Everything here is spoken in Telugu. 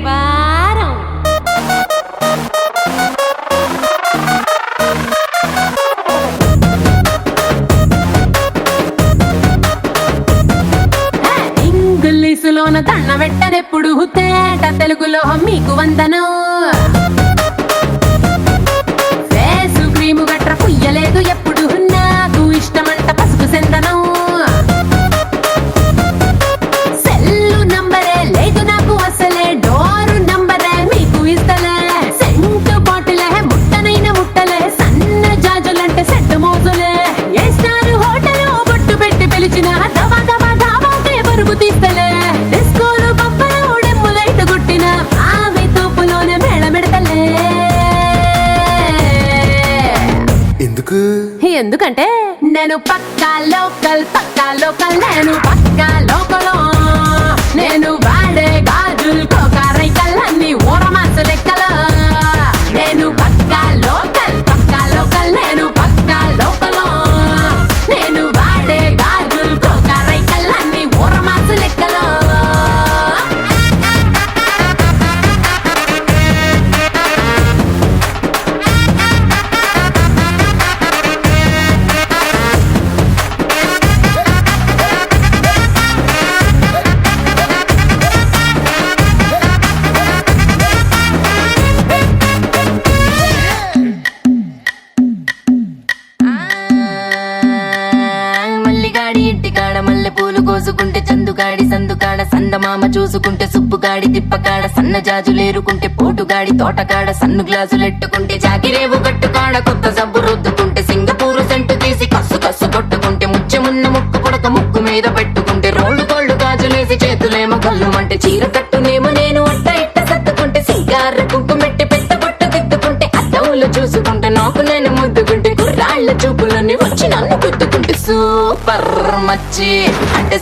వారం. ఇంగ్లీషులోన దండ పెట్టనెప్పుడు తేట తెలుగులో మీకు వందనం. ఫేసు క్రీము గట్ర పుయ్యలేదు ఎప్పుడు నాకు ఇష్టమంట పసుపు సెందనం. సెల్లు నంబరే లేదు నాకు అసలే డోరు నంబరే మీకు ఇస్తలే. సెంటు బాటిలే ముట్టనైన ముట్టలే సన్న జాజులంటే సెట్టు మోజులే. ఏ స్టార్ హోటల్ బొట్టు పెట్టి పిలిచిన దవా దవా ధాబాకే పరుగు తీస్తలే. డిస్కోలు బొబ్బలు డెమ్ములైట్ గుట్టిన ఆమె తోపులోనే మేళమెడతలే. ఎందుకంటే నేను పక్కా లోకల్ నేను పక్కా లోకలో. నేను వాడే గాజులు కోకారైకల్ అన్ని ఊరమాసు లెక్కల. నేను పక్కా లోకల్ నేను పక్కా లోకలో. నేను వాడే గాజులు కోకారైకల్ అన్ని ఊరమాసు లెక్కలో. మల్లిగాడి ఇంటికాడ మల్లె పూలు కోసుకుంటే చందుగాడి సందుకాడ సందమామ చూసుకుంటే సుబ్బుగాడి తిప్పకాడ సన్న జాజులేరుకుంటే పోటుగాడి తోటకాడ సన్ను గ్లాసులెట్టుకుంటే జాగిరేవు గట్టుకాడ కొత్త సబ్బు రుద్దుకుంటే సింగపూరు సెంటు తీసి కస్సు కస్సు కొట్టుకుంటే ముచ్చెమున్న ముక్కు పుడక ముక్కు మీద పెట్టుకుంటే రోళ్ళు కోళ్ళు గాజులేసి చేతులేమో గల్లుమంటే చీర కట్టునేమో నేను అట్ట ఇట్ట సత్తుకుంటే సింగార కుంకుమెట్టి పెద్ద బొట్టు దిద్దుకుంటే అద్దములు చూసుకుంటే నాకు నేను ముద్దుకుంటే కుర్రాళ్ళ చూపులని వచ్చి నన్ను గుద్దుకుంటే సూపర్ మచ్చి అంటే